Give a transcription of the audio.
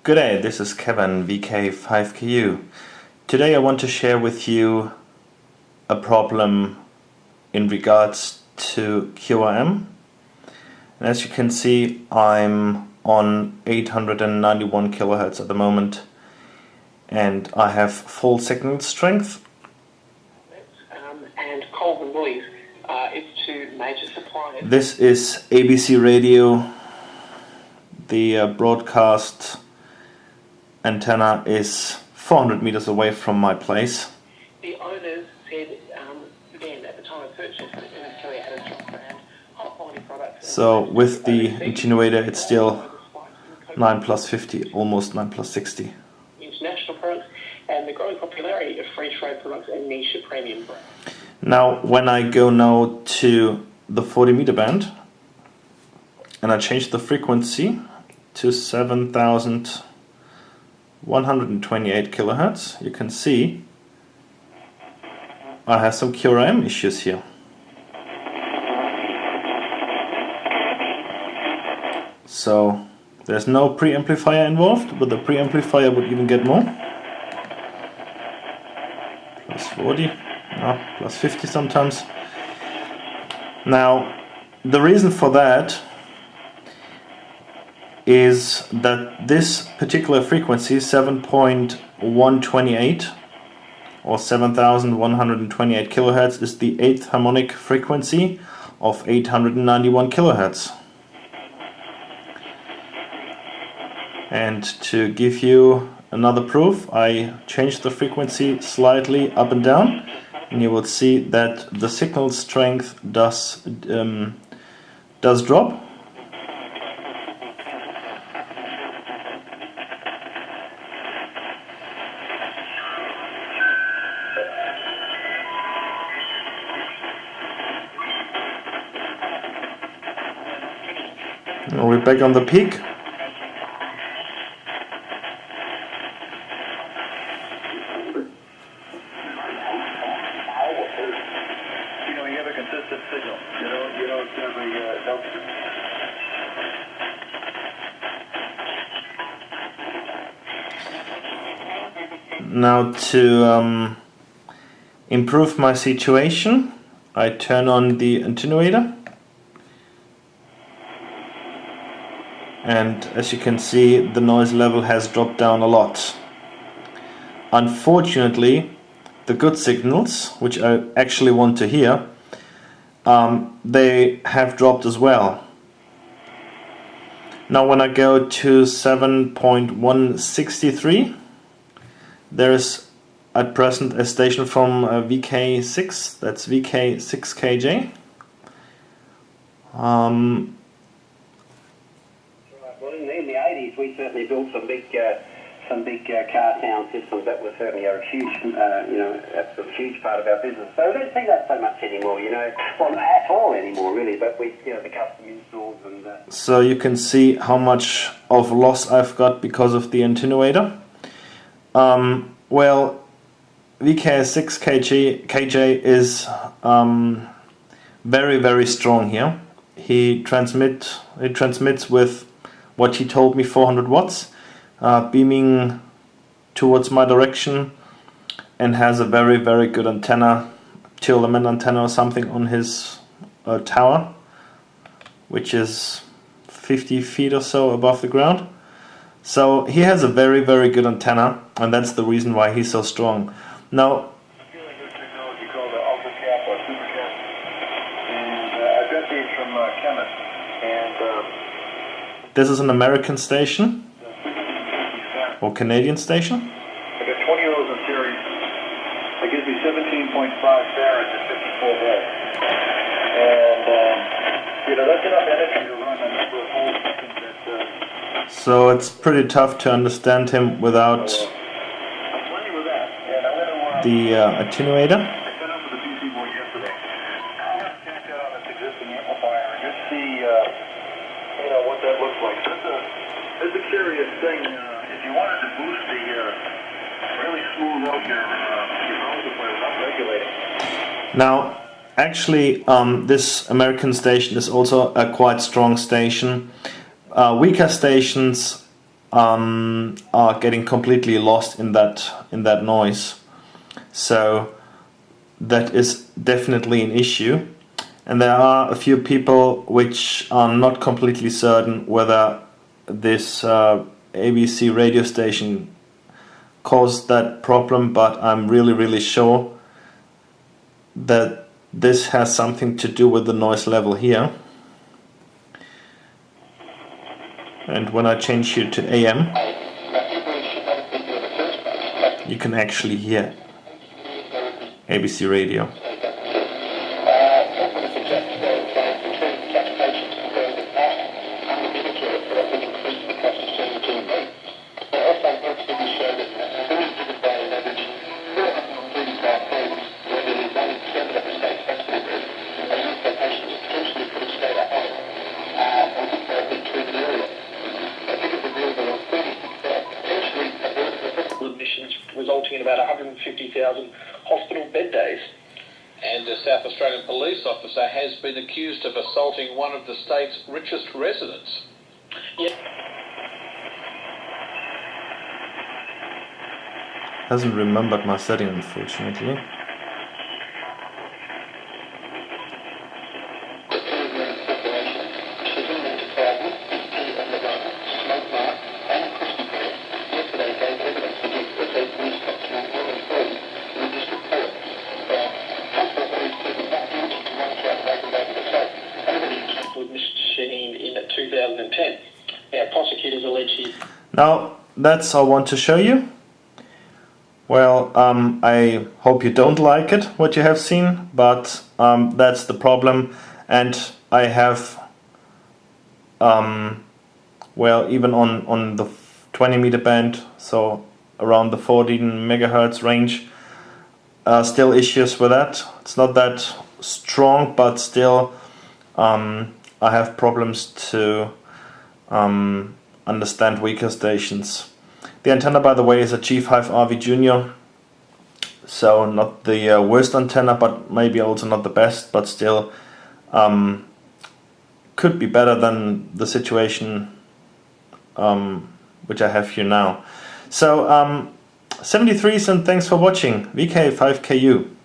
Good day, this is Kevin, VK5KU. Today I want to share with you a problem in regards to QRM. And as you can see, I'm on 891 kilohertz at the moment, and I have full signal strength. And cold noise is to major suppliers. This is ABC radio. The broadcast antenna is 400 meters away from my place. The owners said then at the time of purchase that it was carry out a stock brand, high quality products. So with the attenuator it's still 9 plus 50, almost 9 plus 60. International products and the growing popularity of free trade products and niche premium brands. Now when I go now to the 40 meter band and I change the frequency to 7,128 kilohertz, you can see I have some QRM issues here. So there's no preamplifier involved, but the preamplifier would even get more. Plus 40, no, plus 50 sometimes. Now the reason for that is that this particular frequency, 7.128 or 7,128 kilohertz, is the 8th harmonic frequency of 891 kilohertz. And to give you another proof, I changed the frequency slightly up and down, and you will see that the signal strength does drop. We're back on the peak. You have a consistent signal. You don't Now to improve my situation, I turn on the attenuator. And as you can see, the noise level has dropped down a lot. Unfortunately, the good signals, which I actually want to hear, they have dropped as well. Now when I go to 7.163, there is at present a station from VK6, that's VK5KU's. In the 80s, we certainly built some big car sound systems that were certainly a huge, that's a huge part of our business. So we don't see that so much anymore, well, not at all anymore, really. But we, the custom installs and. So you can see how much of loss I've got because of the attenuator. Well, VK5KU's is very, very strong here. He transmits with what he told me, 400 watts, beaming towards my direction, and has a very, very good antenna, filament antenna or something on his tower, which is 50 feet or so above the ground. So he has a very, very good antenna, and that's the reason why he's so strong. Now, technology called the Ultra Cap or Super Cap, and I've got these from Chemist, and this is an American station or Canadian station. I got 20 of those in series. That gives me 17.5 farads at 54 volts, and that's enough energy to run a number of holes. So it's pretty tough to understand him without the attenuator. I set up with the PC board yesterday. I'm going to check that on this existing amplifier and just see, what that looks like. That's a curious thing. If you wanted to boost the really smooth out your amplifier without regulating. Now, actually, this American station is also a quite strong station. Weaker stations are getting completely lost in that noise. So that is definitely an issue. And there are a few people which are not completely certain whether this ABC radio station caused that problem, but I'm really sure that this has something to do with the noise level here. And when I change you to AM, you can actually hear ABC radio. Resulting in about 150,000 hospital bed days. And a South Australian police officer has been accused of assaulting one of the state's richest residents. Yeah. Hasn't remembered my setting, unfortunately. In 2010. Prosecutors allege he... Now, that's all I want to show you. Well, I hope you don't like it, what you have seen, but that's the problem. And I have, well, even on the 20 meter band, so around the 14 megahertz range, still issues with that. It's not that strong, but still I have problems to understand weaker stations. The antenna, by the way, is a G5RV Junior, so not the worst antenna, but maybe also not the best, but still could be better than the situation which I have here now. So 73s, and thanks for watching. VK5KU.